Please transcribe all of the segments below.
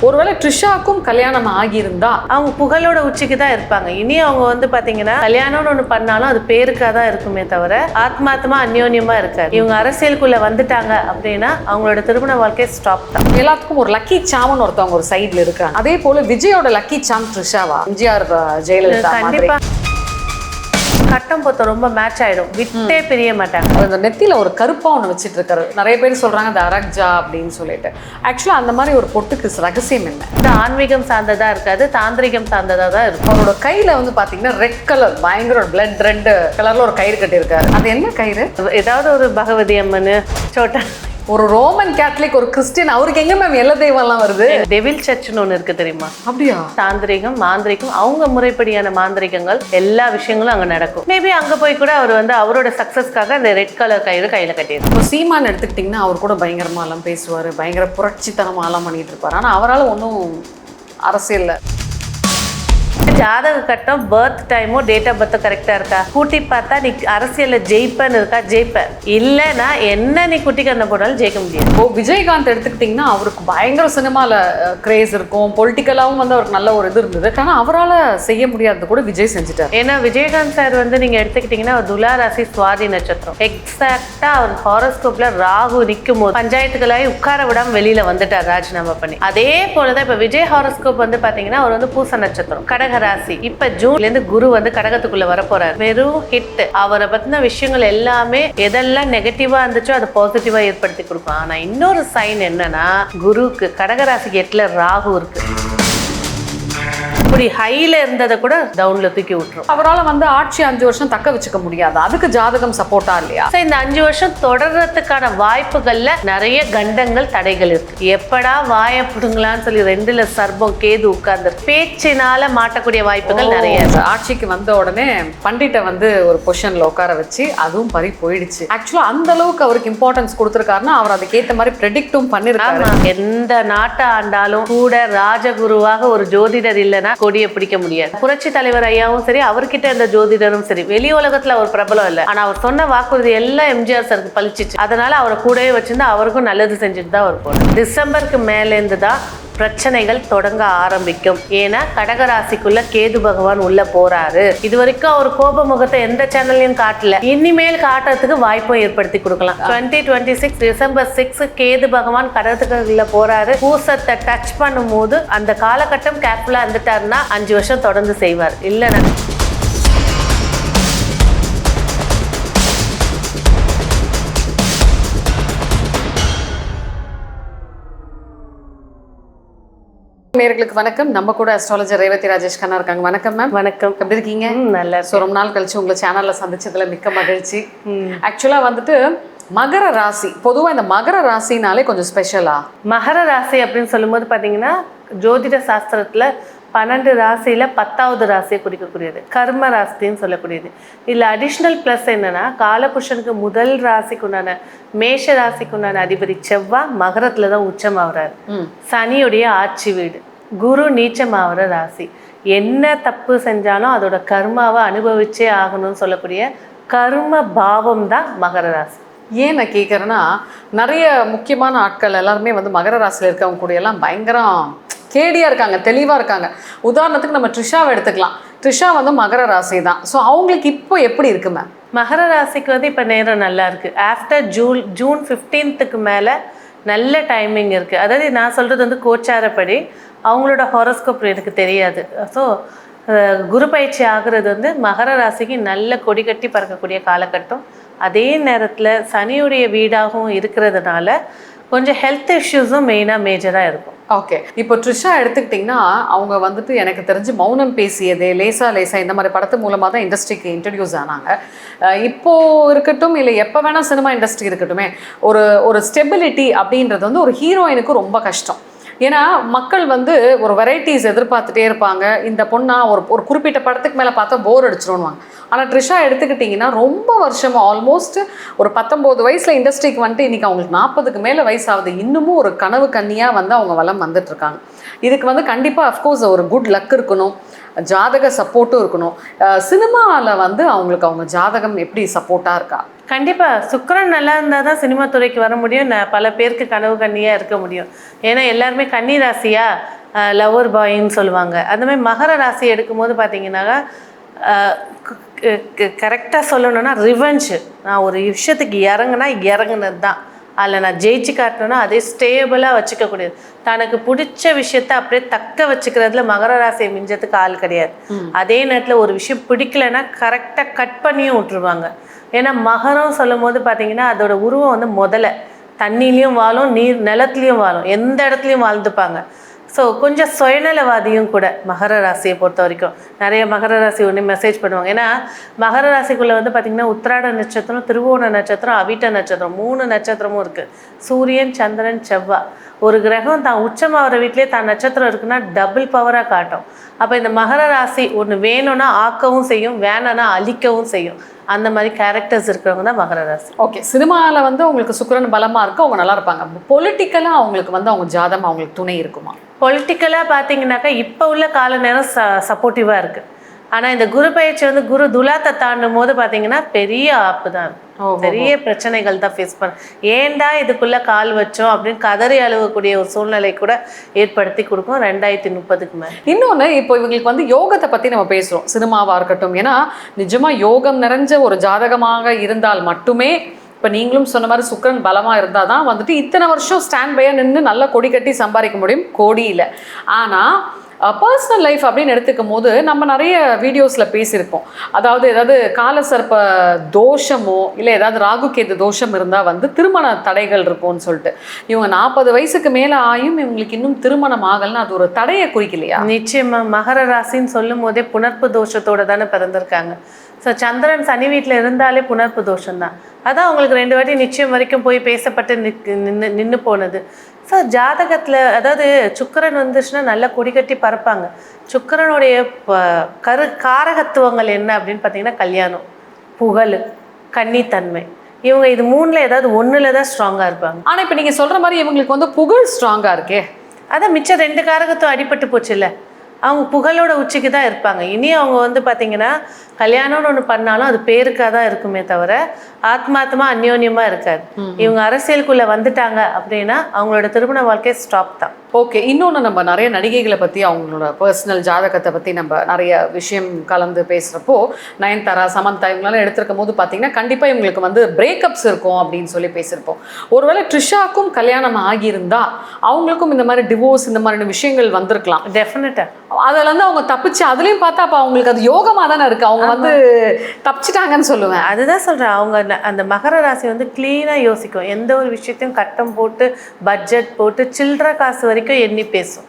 ஒருவேளை ட்ரிஷாக்கும் கல்யாணம் ஆகியிருந்தா அவங்க புகழோட உச்சிக்கு தான் இருப்பாங்க. இனி அவங்க வந்து பாத்தீங்கன்னா கல்யாணம்னு ஒண்ணு பண்ணாலும் அது பேருக்காக தான் இருக்குமே தவிர ஆத்மாத்மா அந்யோன்யமா இருக்காது. இவங்க அரசியலுக்குள்ள வந்துட்டாங்க அப்படின்னா அவங்களோட திருமண வாழ்க்கை ஸ்டாப் தான். எல்லாத்துக்கும் ஒரு லக்கி சாம்னு ஒருத்தவங்க ஒரு சைட்ல இருக்காங்க. அதே போல விஜயோட லக்கி சாம் ட்ரிஷாவா? எம்ஜிஆர் ஜெயலலிதா கண்டிப்பா கட்டம் பொத்த ரொம்ப மேட்ச் ஆயிடும், விட்டே பிரிய மாட்டாங்க. அந்த நெத்தியில ஒரு கருப்பா ஒன்று வச்சுட்டு இருக்காரு. நிறைய பேர் சொல்றாங்க அது அரக்ஜா அப்படின்னு சொல்லிட்டு. ஆக்சுவலா அந்த மாதிரி ஒரு பொட்டுக்கு ரகசியம் என்ன? இது ஆன்மீகம் சார்ந்ததா இருக்காது, தாந்திரிகம் சார்ந்ததா தான் இருக்கும். அவரோட கையில வந்து பாத்தீங்கன்னா ரெட் கலர் பயங்கர பிளட் ரெட் கலர்ல ஒரு கயிறு கட்டி இருக்காரு. அது என்ன கயிறு? ஏதாவது ஒரு பகவதி அம்மன், சோட்டா, ஒரு ரோமன் கேத்தலிக், ஒரு கிறிஸ்டியன், அவருக்கு எங்க மேம் எல்லா தெய்வம்லாம் வருது? டெவில் சர்ச்னு ஒன்று இருக்கு தெரியுமா? அப்படியா? தாந்திரிகம் மாந்திரிகம் அவங்க முறைப்படியான மாந்திரிகங்கள் எல்லா விஷயங்களும் அங்கே நடக்கும். மேபி அங்கே போய் கூட அவர் வந்து அவரோட சக்ஸஸ்க்காக அந்த ரெட் கலர் கயிறு கையில் கட்டியிருக்கும். இப்போ சீமான் எடுத்துக்கிட்டிங்கன்னா அவர் கூட பயங்கரமாலாம் பேசுவார், பயங்கர புரட்சித்தனமாலாம் பண்ணிட்டு இருப்பார். ஆனால் அவரால் ஒன்றும் அரசியல்ல ஜாதக கட்டம் பர்த் டைமோ டேட் ஆஃப் பர்த் கரெக்டா இருக்கா, கூட்டி பார்த்தா நீ அரசியல்ல ஜெயிப்பன்னு இருக்கா, ஜெயிப்ப இல்லைன்னா என்ன நீ குட்டி கண்ண போட்டாலும் ஜெயிக்க முடியாது. இப்போ விஜயகாந்த் எடுத்துக்கிட்டிங்கன்னா அவருக்கு பயங்கர சினிமாவில் கிரேஸ் இருக்கும், பொலிட்டிக்கலாகவும் வந்து அவருக்கு நல்ல ஒரு இது இருந்தது. ஆனால் அவரால் செய்ய முடியாதது கூட விஜய் செஞ்சுட்டார். ஏன்னா விஜயகாந்த் சார் வந்து நீங்க எடுத்துக்கிட்டீங்கன்னா அவர் துலா ராசி சுவாதி நட்சத்திரம். எக்ஸாக்டா அவர் ஹாரோஸ்கோப்ல ராகு நிற்கும் போது பஞ்சாயத்துக்களாகி உட்கார விடாம வெளியில வந்துட்டார் ராஜினாமா பண்ணி. அதே போலதான் இப்ப விஜய் ஹாரோஸ்கோப் வந்து பாத்தீங்கன்னா அவர் வந்து பூச நட்சத்திரம், கடக ராசி. இப்ப ஜூன்ல இருந்து குரு வந்து கடகத்துக்குள்ள வர போறாரு. வெறும் ஹிட். அவரை பத்தின விஷயங்கள் எல்லாமே எதெல்லாம் நெகட்டிவா இருந்துச்சோ அதை பாசிட்டிவா ஏற்படுத்தி கொடுக்கும். ஆனா இன்னொரு சைன் என்னன்னா குருவுக்கு கடகராசிக்கு 8ல ராகு இருக்கு. இப்படி ஹைல இருந்ததை கூட டவுன்ல தூக்கி விட்டுரும். அவரால் வந்து ஆட்சி 5 வருஷம் தக்க வச்சுக்க முடியாது. அதுக்கு ஜாதகம் சப்போர்ட்டா இல்லையா? இந்த 5 வருஷம் தொடர்றதுக்கான வாய்ப்புகள்ல நிறைய கண்டங்கள் தடைகள் இருக்கு. எப்படா வாய புடுங்கலான்னு சொல்லி 2ல சர்பம் கேது உட்கார்ந்து பேச்சினால மாட்டக்கூடிய வாய்ப்புகள் நிறைய. ஆட்சிக்கு வந்த உடனே பண்டிட்டை வந்து ஒரு பொசிஷன்ல உட்கார வச்சு அதுவும் பறி போயிடுச்சு. ஆக்சுவலா அந்த அளவுக்கு அவருக்கு இம்பார்ட்டன்ஸ் கொடுத்திருக்காருன்னா அவர் அதுக்கேற்ற மாதிரி ப்ரெடிக்டும் பண்ணிருக்காரு. எந்த நாட்டை ஆண்டாலும் கூட ராஜகுருவாக ஒரு ஜோதிடர் இல்லைன்னா கொடியை பிடிக்க முடியாது. புரட்சி தலைவர் ஐயாவும் சரி, அவர்கிட்ட இருந்த ஜோதிடரும் சரி, வெளி உலகத்துல அவர் பிரபலம் இல்லை. ஆனா அவர் சொன்ன வாக்குறுதி எல்லாம் எம்ஜிஆர் சாருக்கு பழிச்சிச்சு. அதனால அவரை கூடவே வச்சிருந்தா அவருக்கும் நல்லது செஞ்சுட்டு தான் அவர் போனார். டிசம்பருக்கு மேல இருந்து தான் பிரச்சனைகள் தொடங்க ஆரம்பிக்கும். ஏன்னா கடகராசிக்குள்ள கேது பகவான் உள்ள போறாரு. இது வரைக்கும் அவர் கோப முகத்தை எந்த சேனல்லையும் காட்டல, இனிமேல் காட்டுறதுக்கு வாய்ப்பும் ஏற்படுத்தி கொடுக்கலாம். 2026 டிசம்பர் 6 கேது பகவான் கடகத்துக்குள்ள போறாரு. பூசத்தை டச் பண்ணும் போது அந்த காலகட்டம் கேர்ஃபுல்லா இருந்துட்டாருன்னா 5 வருஷம் தொடர்ந்து செய்வார். இல்லைன்னா நேயர்களுக்கு வணக்கம். நம்ம கூட அஸ்ட்ராலஜர் ரேவதி ராஜேஷ் கண்ணா இருக்காங்க. வணக்கம் மேம். வணக்கம். எப்படி இருக்கீங்க? நல்லா. ரொம்ப நாள் கழிச்சு உங்களை சேனல்ல சந்திச்சதுல மிக்க மகிழ்ச்சி. ஆக்சுவலா வந்துட்டு மகர ராசி, பொதுவா இந்த மகர ராசினாலே கொஞ்சம் ஸ்பெஷலா? மகர ராசி அப்படின்னு சொல்லும்போது பாத்தீங்கன்னா ஜோதிட சாஸ்திரத்துல 12 ராசியில 10வது ராசியை குறிக்கக்கூடியது, கர்ம ராசின்னு சொல்லக்கூடியது. இதுல அடிஷ்னல் பிளஸ் என்னன்னா காலபுருஷனுக்கு முதல் ராசிக்குண்டான மேஷ ராசிக்குண்டான அதிபதி செவ்வாய் மகரத்துல தான் உச்சம் ஆகுறாரு. சனியுடைய ஆட்சி வீடு, குரு நீச்சமாகிற ராசி. என்ன தப்பு செஞ்சாலும் அதோட கர்மாவை அனுபவிச்சே ஆகணும்னு சொல்லக்கூடிய கர்ம பாவம் தான் மகர ராசி. ஏன் நான் கேட்குறேன்னா, நிறைய முக்கியமான ஆட்கள் எல்லாருமே வந்து மகர ராசியில் இருக்கவங்க கூட எல்லாம் பயங்கரம் கேடியாக இருக்காங்க, தெளிவாக இருக்காங்க. உதாரணத்துக்கு நம்ம ட்ரிஷாவை எடுத்துக்கலாம். ட்ரிஷா வந்து மகர ராசி தான். ஸோ அவங்களுக்கு இப்போ எப்படி இருக்கு மேம்? மகர ராசிக்கு வந்து இப்போ நேரம் நல்லா இருக்குது. ஆஃப்டர் ஜூன் 15th மேலே நல்ல டைமிங் இருக்குது. அதாவது நான் சொல்கிறது வந்து கோச்சாரப்படி, அவங்களோட ஹாரோஸ்கோப் எனக்கு தெரியாது. ஸோ குரு பயிற்சி ஆகுறது வந்து மகர ராசிக்கு நல்ல கொடி கட்டி பறக்கக்கூடிய காலகட்டம். அதே நேரத்தில் சனியுடைய வீடாகவும் இருக்கிறதுனால கொஞ்சம் ஹெல்த் இஷ்யூஸும் மெயினாக மேஜராக இருக்கும். ஓகே, இப்போ ட்ரிஷா எடுத்துக்கிட்டிங்கன்னா அவங்க வந்துட்டு எனக்கு தெரிஞ்சு மௌனம் பேசியதே, லேசா லேசா இந்த மாதிரி படத்து மூலமாக தான் இண்டஸ்ட்ரிக்கு இன்ட்ரடியூஸ் ஆனாங்க. இப்போது இருக்கட்டும் இல்லை எப்போ வேணால் சினிமா இண்டஸ்ட்ரி இருக்கட்டுமே, ஒரு ஸ்டெபிலிட்டி அப்படின்றது வந்து ஒரு ஹீரோயினுக்கு ரொம்ப கஷ்டம். ஏன்னா மக்கள் வந்து ஒரு வெரைட்டிஸ் எதிர்பார்த்துட்டே இருப்பாங்க. இந்த பொண்ணா ஒரு குறிப்பிட்ட படத்துக்கு மேலே பார்த்தா போர் அடிச்சிருவாங்க. ஆனால் ட்ரிஷா எடுத்துக்கிட்டிங்கன்னா ரொம்ப வருஷமாக ஆல்மோஸ்ட் ஒரு 19 வயசில் இண்டஸ்ட்ரிக்கு வந்துட்டு இன்றைக்கி அவங்களுக்கு 40க்கு மேலே வயசாகுது. இன்னமும் ஒரு கனவு கன்னியாக வந்து அவங்க வளம் வந்துட்டுருக்காங்க. இதுக்கு வந்து கண்டிப்பாக அஃப்கோர்ஸ் ஒரு குட் லக் இருக்கணும், ஜாதக சப்போர்ட்டும் இருக்கணும். சினிமாவில் வந்து அவங்களுக்கு அவங்க ஜாதகம் எப்படி சப்போர்ட்டாக இருக்கா? கண்டிப்பா சுக்கிரன் நல்லா இருந்தால் தான் சினிமா துறைக்கு வர முடியும். பல பேருக்கு கனவு கன்னியா இருக்க முடியும். ஏன்னா எல்லாருமே கன்னி ராசியா லவர் பாயின்னு சொல்லுவாங்க. அந்த மாதிரி மகர ராசி எடுக்கும்போது பார்த்தீங்கன்னாக்கா கரெக்டாக சொல்லணும்னா ரிவெஞ்சு. நான் ஒரு விஷயத்துக்கு இறங்குனது தான். அதில் நான் ஜெயிச்சு காட்டணும்னா அதே ஸ்டேபிளாக வச்சுக்கக்கூடியது. தனக்கு பிடிச்ச விஷயத்த அப்படியே தக்க வச்சுக்கிறதுல மகர ராசியை மிஞ்சத்துக்கு ஆள் கிடையாது. அதே நேரத்தில் ஒரு விஷயம் பிடிக்கலைன்னா கரெக்டாக கட் பண்ணியும் விட்டுருவாங்க. ஏன்னா மகரம் சொல்லும் போது பார்த்தீங்கன்னா அதோட உருவம் வந்து முதல்ல தண்ணிலையும் வாழும், நிலத்துலையும் வாழும், எந்த இடத்துலையும் வாழ்ந்துப்பாங்க. ஸோ கொஞ்சம் சுயநலவாதியும் கூட மகர ராசியை பொறுத்த வரைக்கும். நிறைய மகர ராசி ஒன்று மெசேஜ் பண்ணுவாங்க. ஏன்னா மகர ராசிக்குள்ளே வந்து பார்த்திங்கன்னா உத்திராட நட்சத்திரம், திருவோண நட்சத்திரம், அவிட்ட நட்சத்திரம் 3 நட்சத்திரமும் இருக்குது. சூரியன், சந்திரன், செவ்வாய். ஒரு கிரகம் தான் உச்சமாகிற வீட்டிலே தான் நட்சத்திரம் இருக்குன்னா டபுள் பவராக காட்டும். அப்போ இந்த மகர ராசி ஒன்று வேணும்னா ஆக்கவும் செய்யும், வேணும்னா அழிக்கவும் செய்யும். அந்த மாதிரி கேரக்டர்ஸ் இருக்கிறவங்க தான் மகர ராசி. ஓகே, சினிமாவில் வந்து அவங்களுக்கு சுக்கிரன் பலமாக இருக்குது, அவங்க நல்லா இருப்பாங்க. பொலிட்டிக்கலாக அவங்களுக்கு வந்து அவங்க ஜாதகம் அவங்களுக்கு துணை இருக்குமா? பொலிட்டிக்கலாக பார்த்தீங்கன்னாக்கா இப்போ உள்ள கால நேரம் சப்போர்ட்டிவாக இருக்குது. ஆனால் இந்த குரு பயிற்சி வந்து குரு துலாத்தை தாண்டும் போது பார்த்தீங்கன்னா பெரிய ஆப்பு தான், பெரிய பிரச்சனைகள் தான் ஃபேஸ் பண்ண. ஏன்டா இதுக்குள்ளே கால் வச்சோம் அப்படின்னு கதறி அழுவக்கூடிய ஒரு சூழ்நிலை கூட ஏற்படுத்தி கொடுக்கும் 2030க்கு மேலே. இன்னொன்று, இப்போ இவங்களுக்கு வந்து யோகத்தை பற்றி நம்ம பேசுகிறோம், சினிமாவாக இருக்கட்டும். ஏன்னா நிஜமாக யோகம் நிறைஞ்ச ஒரு ஜாதகமாக இருந்தால் மட்டுமே, இப்போ நீங்களும் சொன்ன மாதிரி சுக்கிரன் பலமாக இருந்தால் தான் வந்துட்டு இத்தனை வருஷம் ஸ்டாண்ட் பையாக நின்று நல்லா கொடி கட்டி சம்பாதிக்க முடியும் கோடியில். ஆனால் பர்சனல் லைஃப் அப்படின்னு எடுத்துக்கும் போது நம்ம நிறைய வீடியோஸில் பேசியிருப்போம். அதாவது ஏதாவது காலசர்ப்ப தோஷமோ இல்லை ஏதாவது ராகு கேது தோஷம் இருந்தால் வந்து திருமண தடைகள் இருக்கும்னு சொல்லிட்டு. இவங்க 40 வயசுக்கு மேலே ஆயும் இவங்களுக்கு இன்னும் திருமணம் ஆகலைன்னா அது ஒரு தடையை குறிக்கலையா? நிச்சயமாக மகர ராசின்னு சொல்லும் போதே புணர்ப்பு தோஷத்தோடு தானே பிறந்திருக்காங்க. ஸோ சந்திரன் சனி வீட்டில் இருந்தாலே புணர்ப்பு தோஷம்தான். அதான் அவங்களுக்கு 2 வாட்டி நிச்சயம் வரைக்கும் போய் பேசப்பட்டு நின்று போனது. ஸோ ஜாதகத்தில் அதாவது சுக்கிரன் வந்துச்சுன்னா நல்லா கொடி கட்டி பறப்பாங்க. சுக்கிரனுடைய காரகத்துவங்கள் என்ன அப்படின்னு பார்த்தீங்கன்னா கல்யாணம், புகழ், கன்னித்தன்மை. இவங்க இது 3ல் ஏதாவது 1ல் தான் ஸ்ட்ராங்காக இருப்பாங்க. ஆனால் இப்போ நீங்கள் சொல்கிற மாதிரி இவங்களுக்கு வந்து புகழ் ஸ்ட்ராங்காக இருக்கே, அதான் மிச்சம் 2 காரகத்துவம் அடிபட்டு போச்சு இல்லை, அவங்க புகழோட உச்சிக்கு தான் இருப்பாங்க. இனி அவங்க வந்து பார்த்தீங்கன்னா கல்யாணம்னு ஒன்று பண்ணாலும் அது பேருக்காக தான் இருக்குமே தவிர ஆத்மாத்மா அந்யோன்யமாக இருக்காது. இவங்க அரசியலுக்குள்ளே வந்துட்டாங்க அப்படின்னா அவங்களோட திருமண வாழ்க்கை ஸ்டாப் தான். ஓகே, இன்னொன்று நம்ம நிறைய நடிகைகளை பற்றி அவங்களோட பர்சனல் ஜாதகத்தை பற்றி நம்ம நிறைய விஷயம் கலந்து பேசுகிறப்போ நயன்தாரா, சமந்தா இவங்களெல்லாம் எடுத்திருக்கும் போது பார்த்தீங்கன்னா கண்டிப்பாக இவங்களுக்கு வந்து பிரேக்கப்ஸ் இருக்கும் அப்படின்னு சொல்லி பேசியிருப்போம். ஒருவேளை ட்ரிஷாக்கும் கல்யாணம் ஆகியிருந்தா அவங்களுக்கும் இந்த மாதிரி டிவோர்ஸ் இந்த மாதிரியான விஷயங்கள் வந்திருக்கலாம். டெஃபினட்டாக அதில் வந்து அவங்க தப்பிச்சு அதுலேயும் பார்த்தா அப்போ அவங்களுக்கு அது யோகமாக தானே இருக்குது, அவங்க வந்து தப்பிச்சிட்டாங்கன்னு சொல்லுவேன். அதுதான் சொல்கிறேன், அவங்க அந்த மகர ராசி வந்து க்ளீனாக யோசிக்கும். எந்த ஒரு விஷயத்தையும் கட்டம் போட்டு பட்ஜெட் போட்டு சில்லற காசு வரைக்கும் எண்ணி பேசும்.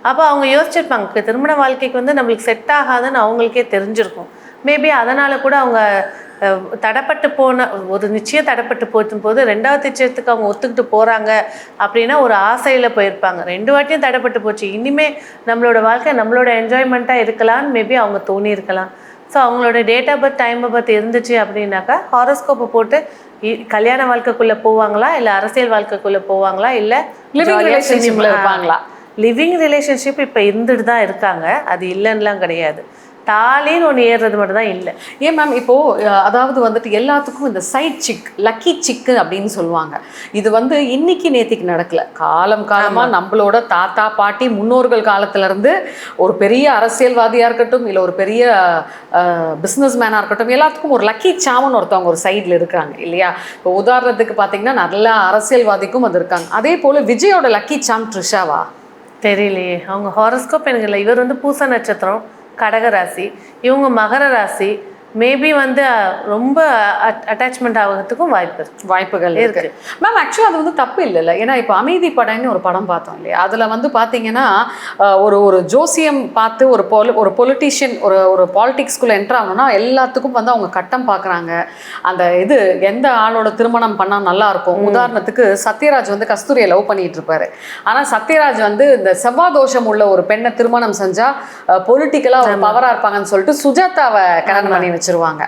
அப்போ அவங்க யோசிச்சிருப்பாங்க திருமண வாழ்க்கைக்கு வந்து நம்மளுக்கு செட் ஆகாதுன்னு அவங்களுக்கே தெரிஞ்சிருக்கும். மேபி அதனால் கூட அவங்க தடைப்பட்டு போன ஒரு நிச்சயம் தடைப்பட்டு போது 2வது நிச்சயத்துக்கு அவங்க ஒத்துக்கிட்டு போகிறாங்க அப்படின்னா ஒரு ஆசையில் போயிருப்பாங்க. 2 வாட்டியும் தடைப்பட்டு போச்சு, இனிமேல் நம்மளோட வாழ்க்கை நம்மளோட என்ஜாய்மெண்ட்டாக இருக்கலான்னு மேபி அவங்க தோணியிருக்கலாம். ஸோ அவங்களோட date of birth, time of birth இருந்துச்சு அப்படின்னாக்கா ஹாரோஸ்கோப்பை போட்டு கல்யாண வாழ்க்கைக்குள்ளே போவாங்களா, இல்லை அரசியல் வாழ்க்கைக்குள்ளே போவாங்களா, இல்லை லிவிங் ரிலேஷன்ஷிப்பில் இருப்பாங்களா? லிவிங் ரிலேஷன்ஷிப் இப்போ இருந்துட்டு தான் இருக்காங்க, அது இல்லைன்னுலாம் கிடையாது. தாலின்னு ஒன்று ஏறுறது மட்டும் தான் இல்லை. ஏன் மேம், இப்போது அதாவது வந்துட்டு எல்லாத்துக்கும் இந்த சைட் சிக், லக்கி சிக்கு அப்படின்னு சொல்லுவாங்க. இது வந்து இன்னைக்கு நேத்திக்கு நடக்கலை, காலமாக நம்மளோட தாத்தா பாட்டி முன்னோர்கள் காலத்துலேருந்து ஒரு பெரிய அரசியல்வாதியாக இருக்கட்டும் இல்லை ஒரு பெரிய பிஸ்னஸ் மேனாக இருக்கட்டும் எல்லாத்துக்கும் ஒரு லக்கி சாமன் ஒருத்தவங்க ஒரு சைடில் இருக்காங்க இல்லையா? இப்போ உதாரணத்துக்கு பார்த்தீங்கன்னா நல்ல அரசியல்வாதிக்கும் அது இருக்காங்க. அதே போல் விஜயோட லக்கி சாம் ட்ரிஷாவா? தெரியலையே, அவங்க ஹாரோஸ்கோப் எனக்கு இல்லை. இவர் வந்து பூச நட்சத்திரம், கடகராசி, இவங்க மகர ராசி. மேபி வந்து ரொம்ப அட்டாச்மெண்ட் ஆகிறதுக்கும் வாய்ப்புகள் இருக்கு மேம். ஆக்சுவலாக அது வந்து தப்பு இல்லைல்ல, ஏன்னா இப்போ அமைதி படம்னு ஒரு படம் பார்த்தோம் இல்லையா, அதில் வந்து பார்த்தீங்கன்னா ஒரு ஜோசியம் பார்த்து ஒரு பொலிட்டீஷியன் ஒரு பாலிட்டிக்ஸ்குள்ளே என்ட்ரு ஆகணும்னா எல்லாத்துக்கும் வந்து அவங்க கட்டம் பார்க்குறாங்க. அந்த இது எந்த ஆளோட திருமணம் பண்ணால் நல்லாயிருக்கும். உதாரணத்துக்கு சத்யராஜ் வந்து கஸ்தூரியை லவ் பண்ணிட்டு இருப்பாரு. ஆனால் சத்யராஜ் வந்து இந்த செவ்வாய் தோஷம் உள்ள ஒரு பெண்ணை திருமணம் செஞ்சால் பொலிட்டிக்கலாக ஒரு பவராக இருப்பாங்கன்னு சொல்லிட்டு சுஜாதாவை கல்யாணம் பண்ணி வச்சுருவாங்க.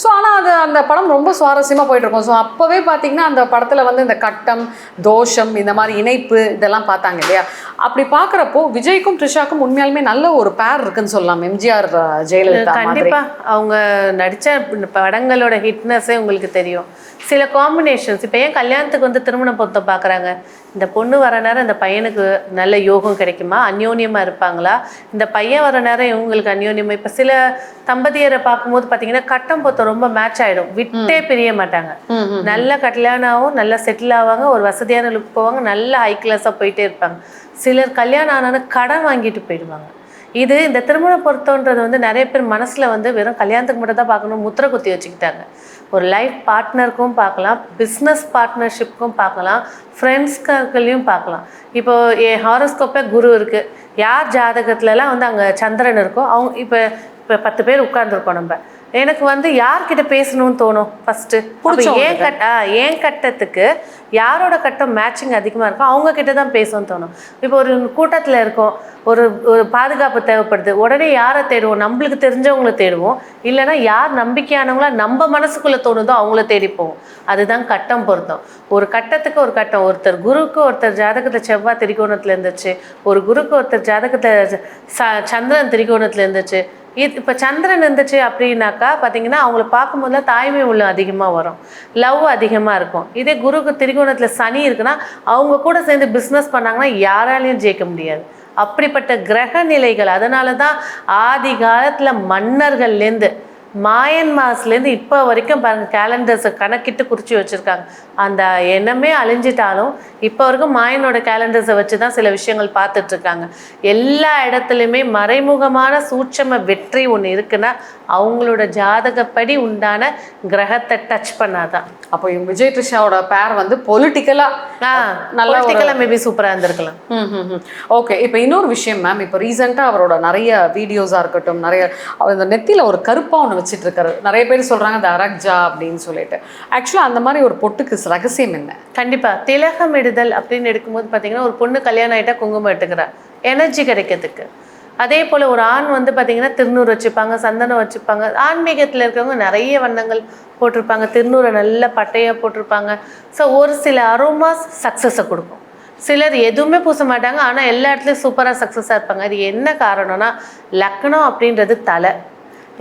ஸோ ஆனால் அது அந்த படம் ரொம்ப சுவாரஸ்யமாக போயிட்டுருக்கும். ஸோ அப்போவே பார்த்தீங்கன்னா அந்த படத்தில் வந்து இந்த கட்டம், தோஷம், இந்த மாதிரி இணைப்பு இதெல்லாம் பார்த்தாங்க இல்லையா? அப்படி பார்க்குறப்போ விஜய்க்கும் த்ரிஷாக்கும் உண்மையாலுமே நல்ல ஒரு பேர் இருக்குன்னு சொல்லலாம். எம்ஜிஆர் ஜெயலலிதா கண்டிப்பா அவங்க நடித்த படங்களோட ஹிட்னஸே உங்களுக்கு தெரியும். சில காம்பினேஷன்ஸ் இப்போ ஏன் கல்யாணத்துக்கு வந்து திருமண பொருத்தம் பார்க்குறாங்க? இந்த பொண்ணு வர நேரம் இந்த பையனுக்கு நல்ல யோகம் கிடைக்குமா, அந்யோன்யமாக இருப்பாங்களா, இந்த பையன் வர நேரம் இவங்களுக்கு அந்யோன்யமாக. இப்போ சில தம்பதியரை பார்க்கும்போது பார்த்தீங்கன்னா கட்டம் பொருத்தம் ரொம்ப மேட்ச் ஆகிடும், விட்டே பிரிய மாட்டாங்க. நல்ல கல்யாணம் ஆகும், நல்லா செட்டில் ஆவாங்க, ஒரு வசதியான லுக் போவாங்க, நல்ல ஹை கிளாஸாக போயிட்டே இருப்பாங்க. சிலர் கல்யாணம் ஆனாலும் கடன் வாங்கிட்டு போயிடுவாங்க. இது இந்த திருமண பொருத்தம்ன்றது வந்து நிறைய பேர் மனசில் வந்து வெறும் கல்யாணத்துக்கு மட்டும் தான் பார்க்கணும் முத்திரை குத்தி வச்சுக்கிட்டாங்க. ஒரு லைஃப் பார்ட்னருக்கும் பார்க்கலாம், பிஸ்னஸ் பார்ட்னர்ஷிப்புக்கும் பார்க்கலாம், ஃப்ரெண்ட்ஸ்களையும் பார்க்கலாம். இப்போ என் ஹாரோஸ்கோப்பே குரு இருக்குது, யார் ஜாதகத்துலலாம் வந்து அங்கே சந்திரன் இருக்கோ அவங்க இப்போ 10 பேர் உட்கார்ந்துருக்கோம். நம்ம எனக்கு வந்து யார்கிட்ட பேசணும்னு தோணும் ஃபஸ்ட்டு? ஏன் கட்டத்துக்கு யாரோட கட்டம் மேட்சிங் அதிகமாக இருக்கோ அவங்க கிட்ட தான் பேசணும்னு தோணும். இப்போ ஒரு கூட்டத்தில் இருக்கோம், ஒரு பாதுகாப்பு தேவைப்படுது, உடனே யாரை தேடுவோம்? நம்மளுக்கு தெரிஞ்சவங்கள தேடுவோம், இல்லைன்னா யார் நம்பிக்கையானவங்களா நம்ம மனசுக்குள்ளே தோணுதோ அவங்கள தேடிப்போம். அதுதான் கட்டம் பொருத்தம். ஒரு கட்டத்துக்கு ஒரு கட்டம். ஒருத்தர் குருக்கு ஒருத்தர் ஜாதகத்தில் செவ்வாய் திரிகோணத்தில் இருந்துச்சு, ஒரு குருக்கு ஒருத்தர் ஜாதகத்தில் சந்திரன் திரிகோணத்தில் இருந்துச்சு. இப்போ சந்திரன் இருந்துச்சு அப்படின்னாக்கா பார்த்தீங்கன்னா அவங்கள பார்க்கும்போதுலாம் தாய்மை உள்ள அதிகமாக வரும், லவ் அதிகமாக இருக்கும். இதே குருக்கு திரிகோணத்தில் சனி இருக்குன்னா அவங்க கூட சேர்ந்து பிஸ்னஸ் பண்ணாங்கன்னா யாராலையும் ஜெயிக்க முடியாது. அப்படிப்பட்ட கிரக நிலைகள். அதனால தான் ஆதி காலத்தில் மன்னர்கள்லேருந்து மாயன்மார்ஸ்லேருந்து இப்போ வரைக்கும் பாருங்கள் கேலண்டர்ஸை கணக்கிட்டு குறித்து வச்சுருக்காங்க. அந்த எண்ணமே அழிஞ்சிட்டாலும் இப்போ வரைக்கும் மாயனோட கேலண்டர்ஸை வச்சு தான் சில விஷயங்கள் பார்த்துட்ருக்காங்க. எல்லா இடத்துலையுமே மறைமுகமான சூட்சம வெற்றி ஒன்று இருக்குன்னா அவங்களோட ஜாதகப்படி உண்டான கிரகத்தை டச் பண்ணாதான். அப்போ விஜய் த்ரிஷாவோட பேர் வந்து பொலிட்டிக்கலாக மேபி சூப்பராக இருந்திருக்கலாம். ஓகே. இப்போ இன்னொரு விஷயம் மேம், இப்போ ரீசெண்டாக அவரோட நிறைய வீடியோஸாக இருக்கட்டும், நிறைய அவர் இந்த நெத்தியில் ஒரு கருப்பாக ஒன்று வச்சுட்டு இருக்காரு. நிறைய பேர் சொல்கிறாங்க அது அரக்ஜா அப்படின்னு சொல்லிட்டு. ஆக்சுவலாக அந்த மாதிரி ஒரு பொட்டுக்கு ரகசியம் என்ன? கண்டிப்பாக திலகம் இடுதல் அப்படின்னு எடுக்கும்போது பார்த்தீங்கன்னா ஒரு பொண்ணு கல்யாணம் ஆகிட்டா குங்குமம் எடுத்துக்கிறா எனர்ஜி கிடைக்கிறதுக்கு. அதே போல் ஒரு ஆண் வந்து பார்த்திங்கன்னா திருநூறு வச்சுப்பாங்க, சந்தனம் வச்சுப்பாங்க. ஆன்மீகத்தில் இருக்கிறவங்க நிறைய வண்ணங்கள் போட்டிருப்பாங்க, திருநூறை நல்ல பட்டையாக போட்டிருப்பாங்க. ஸோ ஒரு சில அரோமாஸ் சக்ஸஸை கொடுக்கும். சிலர் எதுவுமே பூச மாட்டாங்க, ஆனால் எல்லா இடத்துலையும் சூப்பராக சக்ஸஸாக இருப்பாங்க. அது என்ன காரணம்னா லக்னம் அப்படின்றது தலை.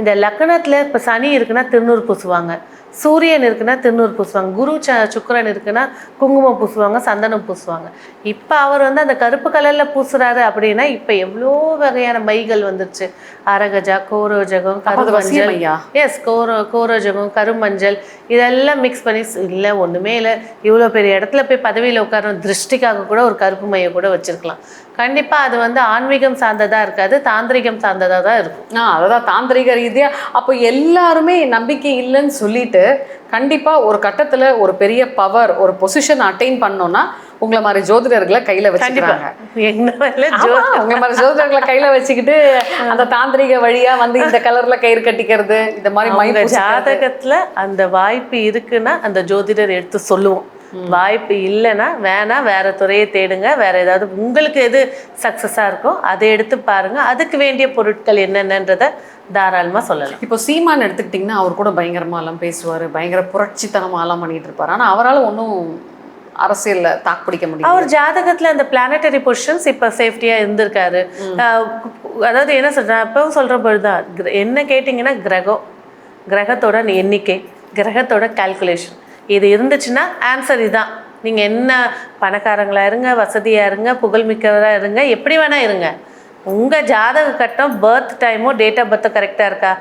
இந்த லக்னத்தில் இப்போ சனி இருக்குன்னா திருநூறு பூசுவாங்க, சூரியன் இருக்குன்னா திருநூறு பூசுவாங்க, குரு சுக்கிரன் இருக்குன்னா குங்குமம் பூசுவாங்க, சந்தனம் பூசுவாங்க. இப்போ அவர் வந்து அந்த கருப்பு கலரில் பூசுறாரு அப்படின்னா இப்போ எவ்வளோ வகையான மைகள் வந்துருச்சு. அரகஜா, கோரோஜகம், கருமஞ்சள். எஸ், கோரோஜகம், கருமஞ்சள் இதெல்லாம் மிக்ஸ் பண்ணி. இல்லை ஒன்றுமே இல்லை, இவ்வளோ பெரிய இடத்துல போய் பதவியில் உட்கார திருஷ்டிக்காக கூட ஒரு கருப்பு மையை கூட வச்சுருக்கலாம். கண்டிப்பாக அது வந்து ஆன்மீகம் சார்ந்ததாக இருக்காது, தாந்திரிகம் சார்ந்ததாக தான் இருக்கும். அதான் தாந்திரிக ரீதியாக. அப்போ எல்லாருமே நம்பிக்கை இல்லைன்னு சொல்லிட்டு கண்டிப்பாக ஒரு கட்டத்தில் ஒரு பெரிய பவர், ஒரு பொசிஷன் அட்டைன் பண்ணோன்னா உங்களை மாதிரி ஜோதிடர்களை கையில் வச்சுக்கிறாங்க. உங்களை மாதிரி ஜோதிடர்களை கையில் வச்சுக்கிட்டு அந்த தாந்திரிக வழியாக வந்து இந்த கலரில் கயிறு கட்டிக்கிறது, இந்த மாதிரி ஜாதகத்தில் அந்த வாய்ப்பு இருக்குன்னா அந்த ஜோதிடர் எடுத்து சொல்லுவோம். வாய்ப்பு இல்லைன்னா வேணாம், வேற துறையை தேடுங்க, வேற ஏதாவது உங்களுக்கு எது சக்ஸஸாக இருக்கோ அதை எடுத்து பாருங்க. அதுக்கு வேண்டிய பொருட்கள் என்னென்னன்றதை தாராளமாக சொல்லலாம். இப்போ சீமான் எடுத்துக்கிட்டிங்கன்னா அவர் கூட பயங்கரமாலாம் பேசுவார், பயங்கர புரட்சித்தனமாலாம் பண்ணிட்டு இருப்பார். ஆனால் அவரால் ஒன்றும் அரசியலில் தாக்கு பிடிக்க முடியும். அவர் ஜாதகத்தில் அந்த பிளானட்டரி பொசிஷன்ஸ் இப்போ சேஃப்டியாக இருந்திருக்காரு. அதாவது என்ன சொல்கிறேன், எப்பவும் சொல்கிற பொழுதுதான் என்ன கேட்டிங்கன்னா கிரகத்தோட எண்ணிக்கை, கிரகத்தோட கால்குலேஷன் இது இருந்துச்சுன்னா ஆன்சர் இதுதான். நீங்கள் என்ன பணக்காரங்களாக இருங்க, வசதியாக இருங்க, புகழ்மிக்கவராக இருங்க, எப்படி வேணால் இருங்க, உங்கள் ஜாதக கட்டம் பர்த் டைமோ டேட் ஆஃப் பர்த்தோ கரெக்டாக இருக்கா,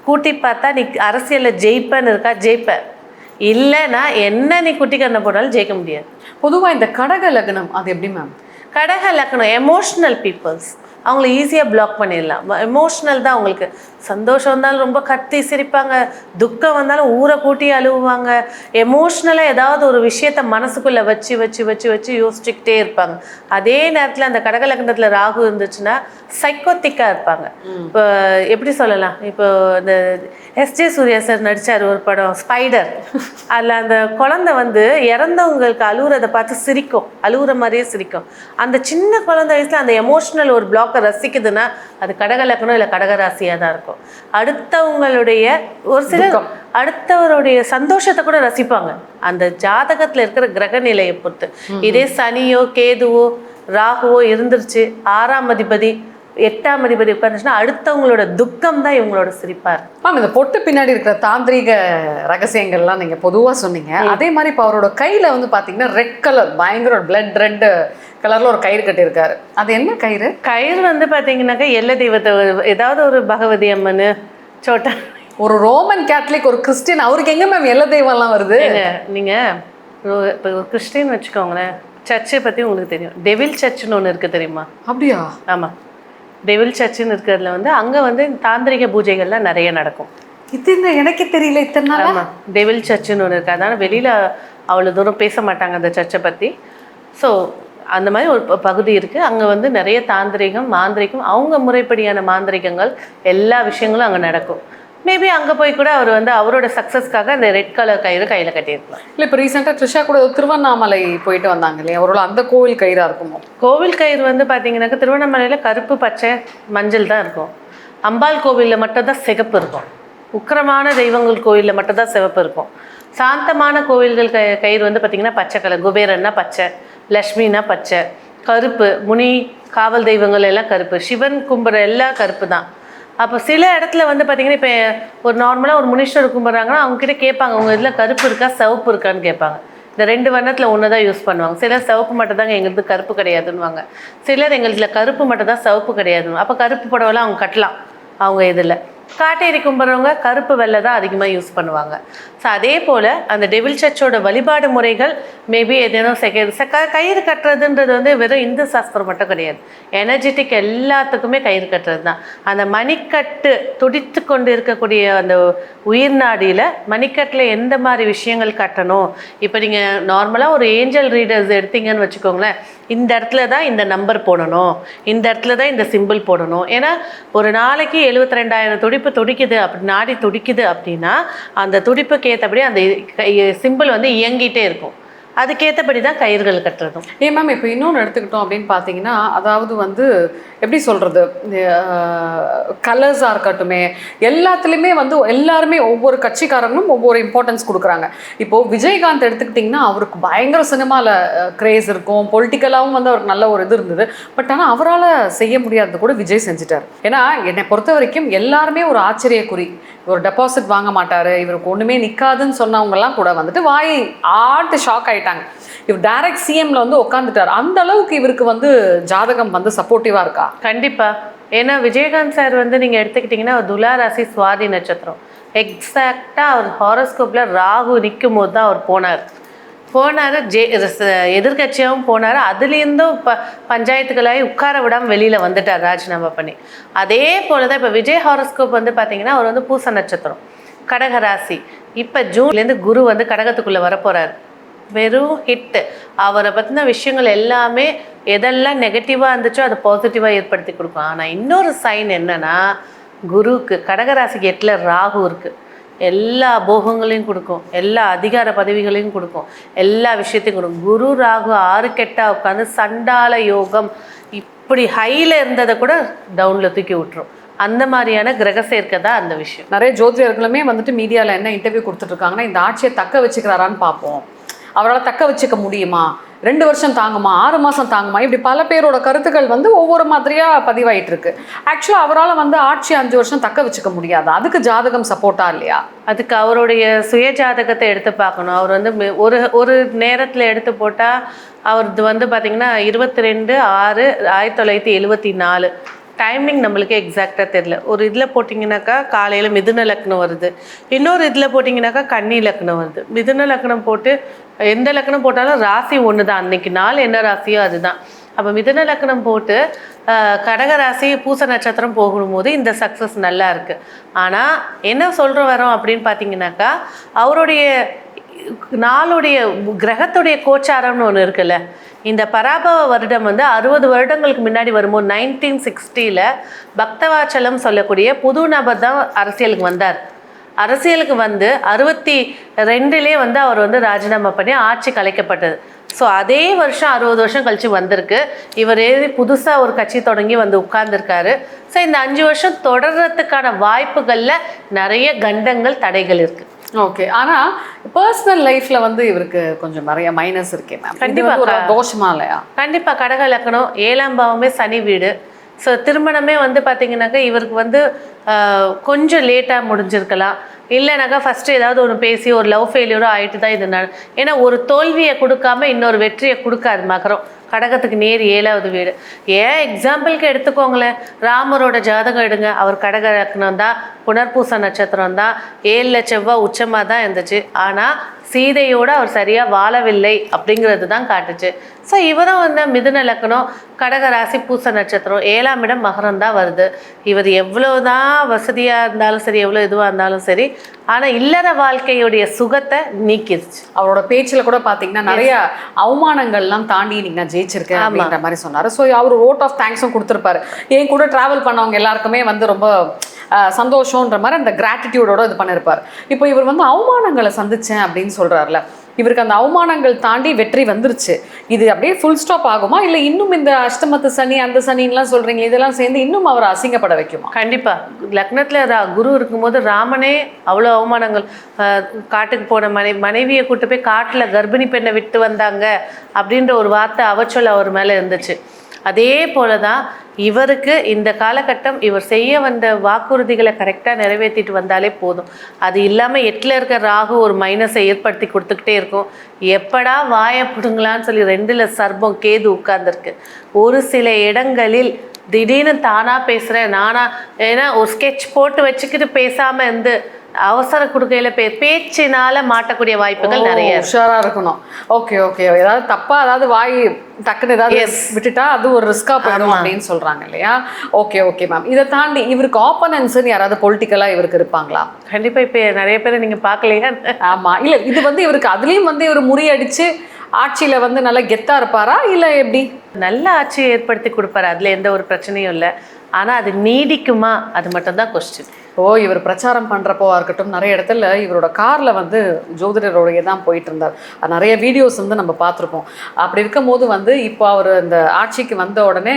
கூட்டி பார்த்தா நீ அரசியலில் ஜெயிப்பேன்னு இருக்கா, ஜெயிப்ப. இல்லைன்னா என்ன நீ குட்டி கண்ணை போட்டாலும் ஜெயிக்க முடியாது. பொதுவாக இந்த கடக லக்னம் அது எப்படி மேம்? கடக லக்னம் எமோஷ்னல் பீப்புள்ஸ், அவங்கள ஈஸியாக பிளாக் பண்ணிடலாம். எமோஷ்னல் தான். அவங்களுக்கு சந்தோஷம் வந்தாலும் ரொம்ப கத்தி சிரிப்பாங்க, துக்கம் வந்தாலும் ஊரை கூட்டி அழுவாங்க. எமோஷ்னலாக ஏதாவது ஒரு விஷயத்த மனசுக்குள்ளே வச்சு வச்சு வச்சு வச்சு யோசிச்சுக்கிட்டே இருப்பாங்க. அதே நேரத்தில் அந்த கடக லக்னத்தில் ராகு இருந்துச்சுன்னா சைக்கோத்திக்காக இருப்பாங்க. இப்போ எப்படி சொல்லலாம், இப்போ இந்த எஸ்ஜே சூர்யா சார் நடித்தார் ஒரு படம் ஸ்பைடர். அதில் அந்த குழந்தை வந்து இறந்தவங்களுக்கு அழுகுறதை பார்த்து சிரிக்கும், அழுகுற மாதிரியே சிரிக்கும். அந்த சின்ன குழந்தை வயசில் அந்த எமோஷ்னல் ஒரு பிளாக் பார்க்க ரசிக்குதுன்னா அது கடக லக்னம் இல்லை கடகராசியாக தான் இருக்கும். அடுத்தவங்களுடைய ஒரு சிலர் அடுத்தவருடைய சந்தோஷத்தை கூட ரசிப்பாங்க அந்த ஜாதகத்தில் இருக்கிற கிரக நிலையை பொறுத்து. இதே சனியோ கேதுவோ ராகுவோ இருந்துருச்சு, 6ஆம் அதிபதி 8ஆம் அதிபதி உட்காந்துச்சுன்னா அடுத்தவங்களோட துக்கம் தான் இவங்களோட சிரிப்பா இருக்கு. மேம், இந்த பொட்டு பின்னாடி இருக்கிற தாந்திரிக ரகசியங்கள்லாம் நீங்க பொதுவா சொன்னீங்க. அதே மாதிரி இப்போ அவரோட கையில வந்து பாத்தீங்கன்னா ரெட் கலர், பயங்கர பிளட் ரெட் கலர்ல ஒரு கயிறு கட்டியிருக்காரு. அது என்ன கயிறு? கயிறு வந்து பாத்தீங்கன்னாக்கா எல்லை தெய்வத்தை, ஏதாவது ஒரு பகவதி அம்மன், சோட்டா, ஒரு ரோமன் கேத்தலிக், ஒரு கிறிஸ்டின், அவருக்கு எங்க மேம் எல்லா தெய்வம்லாம் வருது? நீங்க இப்போ ஒரு கிறிஸ்டின் வச்சுக்கோங்களேன், சர்ச்சை பத்தி உங்களுக்கு தெரியும். டெவில் சர்ச்னு ஒன்று இருக்கு தெரியுமா? அப்படியா? ஆமா, டெவில் சர்ச்சுன்னு இருக்கிறதுல வந்து அங்கே வந்து தாந்திரிக பூஜைகள்லாம் நிறைய நடக்கும். இது என்ன எனக்கே தெரியல இத்தனை நாள். ஆமாம், டெவில் சர்ச்சுன்னு ஒன்று இருக்குது. அதனால் வெளியில் அவ்வளோ தூரம் பேச மாட்டாங்க அந்த சர்ச்சை பற்றி. ஸோ அந்த மாதிரி ஒரு பகுதி இருக்குது. அங்கே வந்து நிறைய தாந்திரிகம், மாந்திரிகம், அவங்க முறைப்படியான மாந்திரிகங்கள் எல்லா விஷயங்களும் அங்கே நடக்கும். மேபி அங்கே போய் கூட அவர் வந்து அவரோட சக்ஸஸ்க்காக அந்த ரெட் கலர் கயிறு கையில் கட்டியிருக்கலாம். இல்லை, இப்போ ரீசெண்டாக த்ரிஷா கூட திருவண்ணாமலை போயிட்டு வந்தாங்க இல்லையா, அவரோட அந்த கோவில் கயிறா இருக்குமோ? கோவில் கயிறு வந்து பார்த்தீங்கன்னாக்கா திருவண்ணாமலையில் கருப்பு, பச்சை, மஞ்சள் தான் இருக்கும். அம்பாள் கோவிலில் மட்டும்தான் சிகப்பு இருக்கும். உக்கிரமான தெய்வங்கள் கோவிலில் மட்டும்தான் சிவப்பு இருக்கும். சாந்தமான கோவில்கள் கயிறு வந்து பார்த்திங்கன்னா பச்சை கலர். குபேரன்னா பச்சை, லக்ஷ்மின்னா பச்சை, கருப்பு, முனி காவல் தெய்வங்கள் எல்லாம் கருப்பு, சிவன் கும்புற எல்லாம் கருப்பு தான். அப்போ சில இடத்துல வந்து பார்த்திங்கன்னா இப்போ ஒரு நார்மலாக ஒரு முனீஸ்வரர் கும்பிட்றாங்கன்னா அவங்ககிட்ட கேட்பாங்க, உங்கள் இதில் கருப்பு இருக்கா சிவப்பு இருக்கான்னு கேட்பாங்க. இந்த 2 வண்ணத்தில் ஒன்று தான் யூஸ் பண்ணுவாங்க. சிலர் சிவப்பு மட்டும் தாங்க, எங்களுக்கு கருப்பு கிடையாதுன்னுவாங்க. சிலர் எங்களுக்கு கருப்பு மட்டும் தான் சிவப்பு கிடையாதுன்னு. அப்போ கருப்பு புடவைலாம் அவங்க கட்டலாம். அவங்க இதில் காட்டேரி கும்பிட்றவங்க கருப்பு வெள்ளை தான் அதிகமாக யூஸ் பண்ணுவாங்க. ஸோ அதே போல் அந்த டெவில் சர்ச்சோட வழிபாடு முறைகள் மேபி ஏதேனும் கயிறு கட்டுறதுன்றது வந்து வெறும் இந்து சாஸ்திரம் மட்டும் கிடையாது. எனர்ஜெட்டிக் எல்லாத்துக்குமே கயிறு கட்டுறது தான். அந்த மணிக்கட்டு துடித்து கொண்டு இருக்கக்கூடிய அந்த உயிர் நாடியில் மணிக்கட்டில் எந்த மாதிரி விஷயங்கள் கட்டணும். இப்போ நீங்கள் நார்மலாக ஒரு ஏஞ்சல் ரீடர்ஸ் எடுத்தீங்கன்னு வச்சுக்கோங்களேன், இந்த இடத்துல தான் இந்த நம்பர் போடணும், இந்த இடத்துல தான் இந்த சிம்பிள் போடணும். ஏன்னா ஒரு நாளைக்கு 72,000 துடிப்பு துடிக்குது, அப்படி நாடி துடிக்குது அப்படின்னா அந்த துடிப்புக்கு ஏற்றபடி அந்த சிம்பிள் வந்து இயங்கிட்டே இருக்கும். அதுக்கேற்றபடி தான் கயிறுகள் கட்டுறதும். மேம், இப்போ இன்னொன்று எடுத்துக்கிட்டோம் அப்படின்னு பார்த்தீங்கன்னா, அதாவது வந்து எப்படி சொல்கிறது, கலர்ஸாக இருக்கட்டுமே, எல்லாத்துலேயுமே வந்து எல்லாருமே ஒவ்வொரு கட்சிக்காரங்களும் ஒவ்வொரு இம்பார்ட்டன்ஸ் கொடுக்குறாங்க. இப்போது விஜயகாந்த் எடுத்துக்கிட்டிங்கன்னா அவருக்கு பயங்கர சினிமாவில் க்ரேஸ் இருக்கும், பொலிட்டிக்கலாகவும் வந்து அவருக்கு நல்ல ஒரு இது இருந்தது. பட் ஆனால் அவரால் செய்ய முடியாதது கூட விஜய் செஞ்சுட்டார். ஏன்னா என்னை பொறுத்த வரைக்கும் எல்லாருமே ஒரு ஆச்சரியக்குறி. ஒரு டெபாசிட் வாங்க மாட்டார், இவருக்கு ஒன்றுமே நிற்காதுன்னு சொன்னவங்கலாம் கூட வந்துட்டு வாய் ஆட்டு ஷாக் ஆகிட்டாங்க. இவர் டைரக்ட் சிஎம்ல வந்து உட்காந்துட்டார். அந்த அளவுக்கு இவருக்கு வந்து ஜாதகம் வந்து சப்போர்ட்டிவாக இருக்கா? கண்டிப்பாக. ஏன்னா விஜயகாந்த் சார் வந்து நீங்கள் எடுத்துக்கிட்டிங்கன்னா துலா ராசி சுவாதி நட்சத்திரம். எக்ஸாக்டாக அவர் ஹாரோஸ்கோப்பில் ராகு நிற்கும் போது தான் அவர் போனார். எதிர்கட்சியாகவும் போனார். அதுலேருந்தும் பஞ்சாயத்துக்களாகி உட்கார விடாமல் வெளியில் வந்துட்டார் ராஜினாமா பண்ணி. அதே போல் தான் இப்போ விஜய் ஹாரோஸ்கோப் வந்து பார்த்திங்கன்னா அவர் வந்து பூச நட்சத்திரம், கடகராசி. இப்போ ஜூன்லேருந்து குரு வந்து கடகத்துக்குள்ளே வரப்போகிறார். வெறும் ஹிட்டு. அவரை பற்றின விஷயங்கள் எல்லாமே எதெல்லாம் நெகட்டிவாக இருந்துச்சோ அதை பாசிட்டிவாக ஏற்படுத்தி கொடுக்கும். ஆனால் இன்னொரு சைன் என்னென்னா, குருவுக்கு கடகராசிக்கு 8ல் ராகு இருக்குது. எல்லா போகங்களையும் கொடுக்கும், எல்லா அதிகார பதவிகளையும் கொடுக்கும், எல்லா விஷயத்தையும் கொடுக்கும். குரு ராகு 6 கெட்டா உட்காந்து சண்டால யோகம் இப்படி ஹையில் இருந்ததை கூட டவுனில் தூக்கி விட்டுரும். அந்த மாதிரியான கிரக சேர்க்கை தான் அந்த விஷயம். நிறைய ஜோதிடர்களுமே வந்துட்டு மீடியாவில் என்ன இன்டர்வியூ கொடுத்துட்ருக்காங்கன்னா, இந்த ஆட்சியை தக்க வச்சுக்கிறாரான்னு பார்ப்போம், அவரால் தக்க வச்சுக்க முடியுமா, 2 வருஷம் தாங்குமா, 6 மாதம் தாங்குமா, இப்படி பல பேரோட கருத்துக்கள் வந்து ஒவ்வொரு மாதிரியாக பதிவாயிட்டு இருக்கு. ஆக்சுவலாக அவரால் வந்து ஆட்சி 5 வருஷம் தக்க வச்சுக்க முடியாது. அதுக்கு ஜாதகம் சப்போர்ட்டா இல்லையா? அதுக்கு அவருடைய சுய ஜாதகத்தை எடுத்து பார்க்கணும். அவர் வந்து ஒரு நேரத்தில் எடுத்து போட்டால் அவரது வந்து பார்த்திங்கன்னா 22/6/1974 டைமிங் நம்மளுக்கு எக்ஸாக்டாக தெரியல. ஒரு இதில் போட்டிங்கனாக்கா காலையில் மிதுன லக்னம் வருது, இன்னொரு இதில் போட்டிங்கனாக்கா கன்னி லக்னம் வருது. மிதுன லக்னம் போட்டு எந்த லக்னம் போட்டாலும் ராசி ஒன்று தான், அன்னைக்கு நாள் என்ன ராசியோ அதுதான். அப்போ மிதுன லக்னம் போட்டு கடகராசி பூச நட்சத்திரம் போகும்போது இந்த சக்ஸஸ் நல்லா இருக்குது. ஆனால் என்ன சொல்கிற வரோம் அப்படின்னு பார்த்தீங்கன்னாக்கா, அவருடைய நாளுடைய கிரகத்துடைய கோச்சாரம்னு ஒன்று இருக்குல்ல, இந்த பராபவ வருடம் வந்து 60 வருடங்களுக்கு முன்னாடி வரும்போது 1960 பக்தவாச்சலம் சொல்லக்கூடிய புது நபர் தான் அரசியலுக்கு வந்தார். அரசியலுக்கு வந்து 62 வந்து அவர் வந்து ராஜினாமா பண்ணி ஆட்சி கலைக்கப்பட்டது. ஸோ அதே வருஷம் 60 வருஷம் கழிச்சு வந்திருக்கு. இவர் புதுசாக ஒரு கட்சி தொடங்கி வந்து உட்கார்ந்துருக்காரு. ஸோ இந்த 5 வருஷம் தொடர்றதுக்கான வாய்ப்புகளில் நிறைய கண்டங்கள் தடைகள் இருக்குது. ஓகே. ஆனா பர்சனல் லைஃப்ல வந்து இவருக்கு கொஞ்சம் நிறைய மைனஸ் இருக்கே மேம். கண்டிப்பா ஒரு தோஷமா இல்லையா? கண்டிப்பா. கடக லக்னம், 7ஆம் பாவமே சனி வீடு. ஸோ திருமணமே வந்து பார்த்தீங்கன்னாக்கா இவருக்கு வந்து கொஞ்சம் லேட்டாக முடிஞ்சிருக்கலாம். இல்லைனாக்கா ஃபஸ்ட்டு ஏதாவது ஒன்று பேசி ஒரு லவ் ஃபெயிலியரோ ஆகிட்டு தான் இது ஏன்னா ஒரு தோல்வியை கொடுக்காம இன்னொரு வெற்றியை கொடுக்காது மகரம். கடகத்துக்கு நேர் 7ஆவது வீடு. ஏன் எக்ஸாம்பிளுக்கு எடுத்துக்கோங்களேன், ராமரோட ஜாதகம் எடுங்க. அவர் கடக லக்னம் தான், புனர்பூச நட்சத்திரம் தான், 7 செவ்வாய் உச்சமாக தான் இருந்துச்சு. ஆனால் சீதையோடு அவர் சரியாக வாழவில்லை அப்படிங்கிறது தான் காட்டுச்சு. ஸோ இவரும் வந்து மிதுன லக்னம், கடக ராசி, பூச நட்சத்திரம், 7ஆம் இடம் மகரம் தான் வருது. இவர் எவ்வளோ தான் வசதியாக இருந்தாலும் சரி, எவ்வளோ இதுவாக இருந்தாலும் சரி, ஆனால் இல்லற வாழ்க்கையுடைய சுகத்தை நீக்கிடுச்சு. அவரோட பேச்சில் கூட பார்த்தீங்கன்னா நிறைய அவமானங்கள்லாம் தாண்டி இன்னைக்கு நான் ஜெயிச்சிருக்கேன் அப்படின்ற மாதிரி சொன்னார். ஸோ அவர் வோட் ஆஃப் தேங்க்ஸும் கொடுத்துருப்பாரு. என் கூட ட்ராவல் பண்ணவங்க எல்லாருக்குமே வந்து ரொம்ப சந்தோஷன்ற மாதிரி அந்த கிராட்டிடியூடோட இது பண்ணியிருப்பார். இப்போ இவர் வந்து அவமானங்களை சந்திச்சேன் அப்படின்னு சொல்கிறார்ல, இவருக்கு அந்த அவமானங்கள் தாண்டி வெற்றி வந்துருச்சு. இது அப்படியே ஃபுல் ஸ்டாப் ஆகுமா, இல்லை இன்னும் இந்த அஷ்டமத்து சனி அந்த சனின்லாம் சொல்கிறீங்க இதெல்லாம் சேர்ந்து இன்னும் அவர் அசிங்கப்பட வைக்குமா? கண்டிப்பாக. லக்னத்தில் குரு இருக்கும்போது ராமனே அவ்வளோ அவமானங்கள், காட்டுக்கு போன மனைவியை கூட்டு போய் காட்டில் கர்ப்பிணி பெண்ணை விட்டு வந்தாங்க அப்படின்ற ஒரு வார்த்தை அவச்சொல் அவர் மேலே இருந்துச்சு. அதே போல தான் இவருக்கு இந்த காலகட்டம் இவர் செய்ய வந்த வாக்குறுதிகளை கரெக்டாக நிறைவேற்றிட்டு வந்தாலே போதும். அது இல்லாமல் 8ல் இருக்க ராகு ஒரு மைனஸை ஏற்படுத்தி கொடுத்துக்கிட்டே இருக்கும். எப்படா வாயை பிடுங்களான்னு சொல்லி 2ல் சர்பம் கேது உட்கார்ந்துருக்கு. ஒரு சில இடங்களில் திடீர்னு தானாக பேசுகிறேன் நானா, ஏன்னா ஒரு ஸ்கெட்ச் போட்டு வச்சுக்கிட்டு பேசாமல் இருந்து அவசர கொடுக்கையில பேச்சினால மாட்டக்கூடிய வாய்ப்புகள் நிறைய. உஷாரா இருக்கணும். Okay okay. ஏதாவது தப்பா ஏதாவது வாய் டக்குன்னு ஏதாவது விட்டுட்டா அது ஒரு ரிஸ்கா போயிடும் அப்படின்னு சொல்றாங்க இல்லையா? Okay okay ma'am. இதை தாண்டி இவருக்கு ஆப்பனன்ஸ்ன்னு யாராவது பொலிட்டிக்கலா இவருக்கு இருப்பாங்களா? கண்டிப்பா. இப்ப நிறைய பேரை நீங்க பார்க்கலையா? ஆமா. இல்ல இது வந்து இவருக்கு அதுலயும் வந்து இவர் முறியடிச்சு ஆட்சியில வந்து நல்லா கெத்தா இருப்பாரா இல்ல எப்படி? நல்ல ஆட்சியை ஏற்படுத்தி கொடுப்பாரு, அதுல எந்த ஒரு பிரச்சனையும் இல்லை. ஆனா அது நீடிக்குமா, அது மட்டும்தான் கொஸ்டின். இவர் பிரச்சாரம் பண்ணுறப்போவா இருக்கட்டும், நிறைய இடத்துல இவரோட காரில் வந்து ஜோதிடரோடைய தான் போயிட்டு இருந்தார். நிறைய வீடியோஸ் வந்து நம்ம பார்த்துருப்போம். அப்படி இருக்கும்போது வந்து இப்போ அவர் அந்த ஆட்சிக்கு வந்த உடனே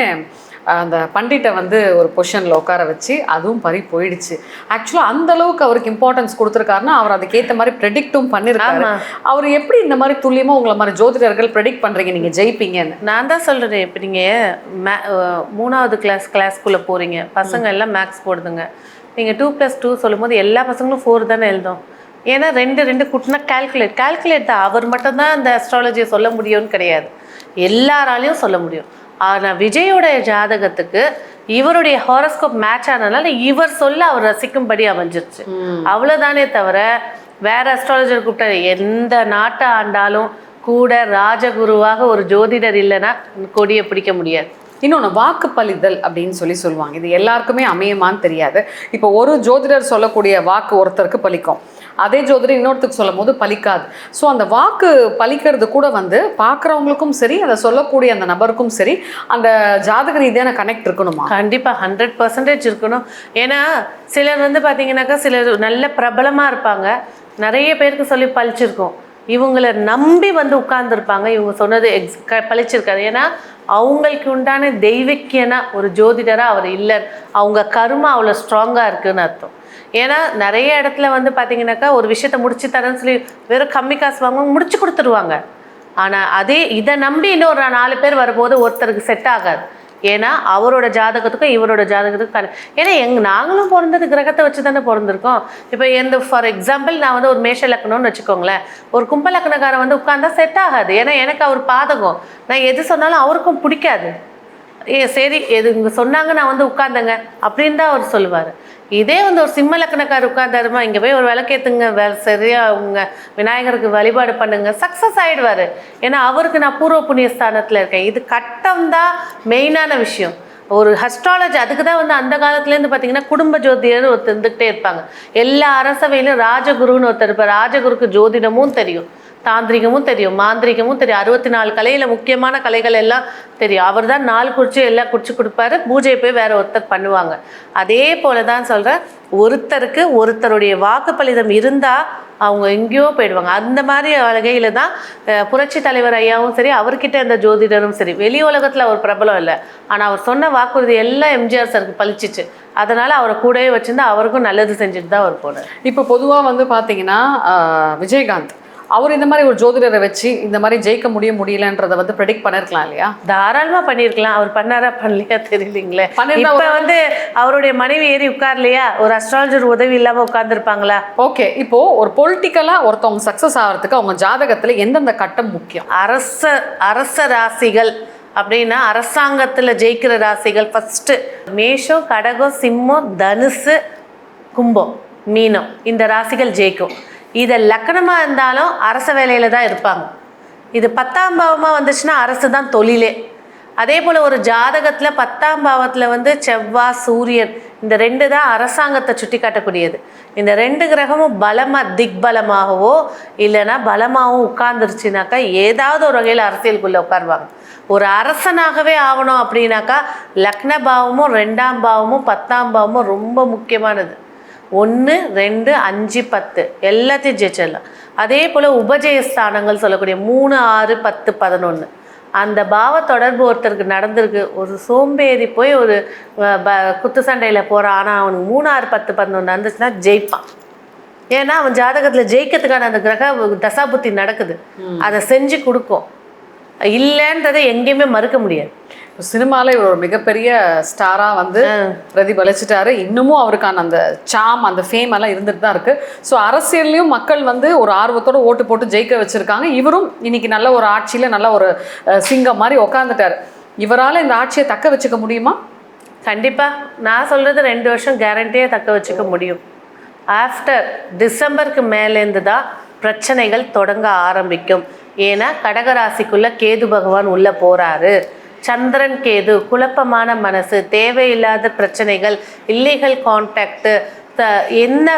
அந்த பண்டிட்டை வந்து ஒரு பொசிஷனில் உட்கார வச்சு அதுவும் பறி போயிடுச்சு. ஆக்சுவலாக அந்த அளவுக்கு அவருக்கு இம்பார்ட்டன்ஸ் கொடுத்துருக்காருன்னா அவர் அதுக்கேற்ற மாதிரி ப்ரெடிக்டும் பண்ணியிருக்காரு. அவர் எப்படி இந்த மாதிரி துல்லியமாக உங்களை மாதிரி ஜோதிடர்கள் ப்ரெடிக்ட் பண்ணுறீங்க நீங்கள் ஜெயிப்பீங்கன்னு? நான் தான் சொல்கிறேன். இப்போ நீங்கள் 3ஆவது கிளாஸ்க்குள்ளே போகிறீங்க, பசங்க எல்லாம் மேக்ஸ் போடுதுங்க. நீங்கள் 2+2 சொல்லும்போது எல்லா பசங்களும் 4 தானே எழுதும். ஏன்னா 2 கூட்டினா கால்குலேட் தான். அவர் மட்டும்தான் அந்த அஸ்ட்ராலஜியை சொல்ல முடியும்னு கிடையாது, எல்லாராலையும் சொல்ல முடியும். ஆனால் விஜயோடைய ஜாதகத்துக்கு இவருடைய ஹாரோஸ்கோப் மேட்ச் ஆனதுனால இவர் சொல்ல அவர் ரசிக்கும்படி அமைஞ்சிருச்சு, அவ்வளோதானே தவிர வேற அஸ்ட்ராலஜர் கூப்பிட்ட எந்த நாட்டை ஆண்டாலும் கூட ராஜகுருவாக ஒரு ஜோதிடர் இல்லைன்னா கொடியை பிடிக்க முடியாது. இன்னொன்று வாக்குப்பளித்தல் அப்படின்னு சொல்லுவாங்க. இது எல்லாருக்குமே அமையுமான்னு தெரியாது. இப்போ ஒரு ஜோதிடர் சொல்லக்கூடிய வாக்கு ஒருத்தருக்கு பலிக்கும், அதே ஜோதிடர் இன்னொருத்தருக்கு சொல்லும் போது பலிக்காது. ஸோ அந்த வாக்கு பலிக்கிறது கூட வந்து பார்க்குறவங்களுக்கும் சரி அதை சொல்லக்கூடிய அந்த நபருக்கும் சரி அந்த ஜாதக ரீதியான கனெக்ட் இருக்கணுமா? கண்டிப்பாக 100% இருக்கணும். ஏன்னா சிலர் வந்து பார்த்தீங்கன்னாக்கா சிலர் நல்ல பிரபலமாக இருப்பாங்க, நிறைய பேருக்கு சொல்லி பழிச்சிருக்கோம், இவங்களை நம்பி வந்து உட்கார்ந்துருப்பாங்க, இவங்க சொன்னது பழிச்சிருக்காது. ஏன்னா அவங்களுக்கு உண்டான தெய்வீக்கியனா ஒரு ஜோதிடராக அவர் இல்லை, அவங்க கருமா அவ்வளோ ஸ்ட்ராங்காக இருக்குதுன்னு அர்த்தம். ஏன்னா நிறைய இடத்துல வந்து பார்த்தீங்கன்னாக்கா ஒரு விஷயத்த முடிச்சு தரேன்னு சொல்லி வெறும் கம்மி காசு வாங்குவாங்க, முடிச்சு கொடுத்துருவாங்க. ஆனால் அதே இதை நம்பி இன்னொரு 4 பேர் வரும்போது ஒருத்தருக்கு செட் ஆகாது. ஏன்னா அவரோட ஜாதகத்துக்கும் இவரோட ஜாதகத்துக்கும் ஏன்னா நாங்களும் பிறந்தது கிரகத்தை வச்சு தானே பிறந்திருக்கோம். இப்போ ஃபார் எக்ஸாம்பிள் நான் வந்து ஒரு மேஷ லக்னம்னு வச்சுக்கோங்களேன், ஒரு கும்ப லக்னக்காரன் வந்து உட்கார்ந்தா செட் ஆகாது. ஏன்னா எனக்கு அவர் பாதகம், நான் எது சொன்னாலும் அவருக்கும் பிடிக்காது. சரி எது இங்கே சொன்னாங்க நான் வந்து உட்கார்ந்தேங்க அப்படின்னு தான் அவர் சொல்லுவார். இதே வந்து ஒரு சிம்ம லக்னக்கார் உட்கார்ந்தாருமா, இங்கே போய் ஒரு விளக்கேற்றுங்க, சரியாக உங்கள் விநாயகருக்கு வழிபாடு பண்ணுங்க, சக்ஸஸ் ஆகிடுவார். ஏன்னா அவருக்கு நான் பூர்வ புண்ணிய ஸ்தானத்தில் இருக்கேன். இது கட்டம் தான் மெயினான விஷயம். ஒரு அஸ்ட்ராலஜி அதுக்கு தான் வந்து அந்த காலத்துலேருந்து பார்த்தீங்கன்னா குடும்ப ஜோதிடர் ஒருத்தர் இருந்துக்கிட்டே இருப்பாங்க. எல்லா அரசவையிலும் ராஜகுருன்னு ஒருத்தர் இருப்பார். ராஜகுருக்கு ஜோதிடமும் தெரியும், தாந்திரிகமும் தெரியும், மாந்திரிகமும் தெரியும், 64 கலையில் முக்கியமான கலைகள் எல்லாம் தெரியும். அவர் தான் 4 குறிச்சி எல்லாம் குறிச்சு கொடுப்பாரு, பூஜையை போய் வேற ஒருத்தர் பண்ணுவாங்க. அதே போல தான் சொல்கிறேன், ஒருத்தருக்கு ஒருத்தருடைய வாக்குப்பளிதம் இருந்தால் அவங்க எங்கேயோ போயிடுவாங்க. அந்த மாதிரி வகையில் தான் புரட்சி தலைவர் ஐயாவும் சரி, அவர்கிட்ட இந்த ஜோதிடரும் சரி, வெளி உலகத்தில் அவர் பிரபலம் இல்லை, ஆனால் அவர் சொன்ன வாக்குறுதி எல்லாம் எம்ஜிஆர் சாருக்கு பழிச்சிச்சு. அதனால் அவரை கூடவே வச்சுருந்து அவருக்கும் நல்லது செஞ்சுட்டு தான் அவர் போனார். இப்போ பொதுவாக வந்து பார்த்தீங்கன்னா விஜயகாந்த் அவர் இந்த மாதிரி ஒரு ஜோதிடரை வச்சு இந்த மாதிரி ஜெயிக்க முடியலன்றதை வந்து ப்ரெடிக்ட் பண்ணிருக்கலாம் இல்லையா? தாராளமாக பண்ணியிருக்கலாம். அவர் பண்ணாரா பண்ணலையா தெரியலீங்களே. பண்ணிருந்தா இப்போ வந்து அவருடைய மனைவி ஏறி உட்கார்லையா, ஒரு அஸ்ட்ராலஜர் உதவி இல்லாமல் உட்கார்ந்துருப்பாங்களா? ஓகே, இப்போ ஒரு பொலிட்டிக்கலாக ஒருத்தவங்க சக்ஸஸ் ஆகிறதுக்கு அவங்க ஜாதகத்தில் எந்தெந்த கட்டம் முக்கியம்? அரச ராசிகள் அப்படின்னா அரசாங்கத்தில் ஜெயிக்கிற ராசிகள் ஃபஸ்ட்டு மேஷம், கடகம், சிம்மம், தனுசு, கும்பம், மீனம், இந்த ராசிகள் ஜெயிக்கும். இதை லக்கணமாக இருந்தாலும் அரச வேலையில் தான் இருப்பாங்க. இது 10ஆம் பாவமாக வந்துச்சுன்னா அரசு தான் தொழிலே. அதே போல் ஒரு ஜாதகத்தில் 10ஆம் பாவத்தில் வந்து செவ்வாய், சூரியன், இந்த 2 தான் அரசாங்கத்தை சுட்டி காட்டக்கூடியது. இந்த 2 கிரகமும் பலமாக திக்பலமாகவோ இல்லைன்னா பலமாகவும் உட்கார்ந்துருச்சுனாக்கா ஏதாவது ஒரு வகையில் அரசியலுக்குள்ளே உட்காருவாங்க. ஒரு அரசனாகவே ஆகணும் அப்படின்னாக்கா லக்ன பாவமும் 2ஆம் பாவமும் 10ஆம் பாவமும் ரொம்ப முக்கியமானது. 1, 2, 5, 10 எல்லாத்தையும் ஜெயிச்சிடலாம். அதே போல் உபஜயஸ்தானங்கள் சொல்லக்கூடிய 3, 6, 10, 11 அந்த பாவ தொடர்பு ஒருத்தருக்கு நடந்திருக்கு. ஒரு சோம்பேறி போய் ஒரு குத்து சண்டையில் போகிறான், ஆனால் அவனுக்கு 3, 6, 10, 11 நடந்துச்சுன்னா ஜெயிப்பான். ஏன்னா அவன் ஜாதகத்தில் ஜெயிக்கிறதுக்கான அந்த கிரக தசாபுத்தி நடக்குது, அதை செஞ்சு கொடுக்கும். இல்லைன்றதை எங்கேயுமே மறுக்க முடியாது. சினிமாவில் இவர் ஒரு மிகப்பெரிய ஸ்டாராக வந்து பிரதிபலிச்சிட்டாரு. இன்னமும் அவருக்கான அந்த சாம், அந்த ஃபேம் எல்லாம் இருந்துட்டு தான் இருக்குது. ஸோ அரசியல்லையும் மக்கள் வந்து ஒரு ஆர்வத்தோடு ஓட்டு போட்டு ஜெயிக்க வச்சுருக்காங்க. இவரும் இன்னைக்கு நல்ல ஒரு ஆட்சியில் நல்ல ஒரு சிங்கம் மாதிரி உக்காந்துட்டார். இவரால் இந்த ஆட்சியை தக்க வச்சுக்க முடியுமா? கண்டிப்பாக. நான் சொல்கிறது 2 வருஷம் கேரண்டியாக தக்க வச்சுக்க முடியும். ஆஃப்டர் டிசம்பருக்கு மேலேருந்து தான் பிரச்சனைகள் தொடங்க ஆரம்பிக்கும். ஏன்னா கடகராசிக்குள்ளே கேது பகவான் உள்ளே போகிறாரு. சந்திரன் கேது, குழப்பமான மனசு, தேவையில்லாத பிரச்சனைகள், இல்லீகல் கான்டாக்டு, என்ன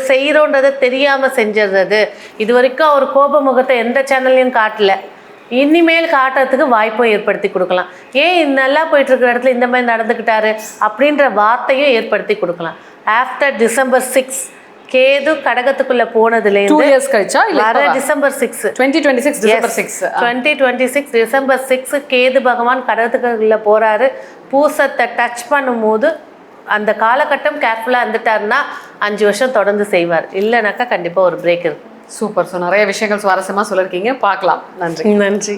செய்கிறோன்றதை தெரியாமல் செஞ்சிடுறது. இது வரைக்கும் அவர் கோப முகத்தை எந்த சேனல்லையும் காட்டல, இனிமேல் காட்டுறதுக்கு வாய்ப்பும் ஏற்படுத்தி கொடுக்கலாம். ஏன் நல்லா போயிட்டுருக்கிற இடத்துல இந்த மாதிரி நடந்துக்கிட்டாரு அப்படின்ற வார்த்தையும் ஏற்படுத்தி கொடுக்கலாம். ஆஃப்டர் டிசம்பர் 6 கேது கடகத்துக்குள்ள போனதுலேருந்து 2 years கழிச்சா வர டிசம்பர் 6 2026 டிசம்பர் 6 கேது பகவான் கடகத்துக்குள்ள போறாரு. பூசத்தை டச் பண்ணும்போது அந்த காலகட்டம் கேர்ஃபுல்லாக இருந்துட்டாருன்னா 5 வருஷம் தொடர்ந்து செய்வார். இல்லைனாக்கா கண்டிப்பாக ஒரு பிரேக் இருக்கு. சூப்பர். ஸோ நிறைய விஷயங்கள் சுவாரஸ்யமாக சொல்லியிருக்கீங்க. பார்க்கலாம். நன்றி. நன்றி.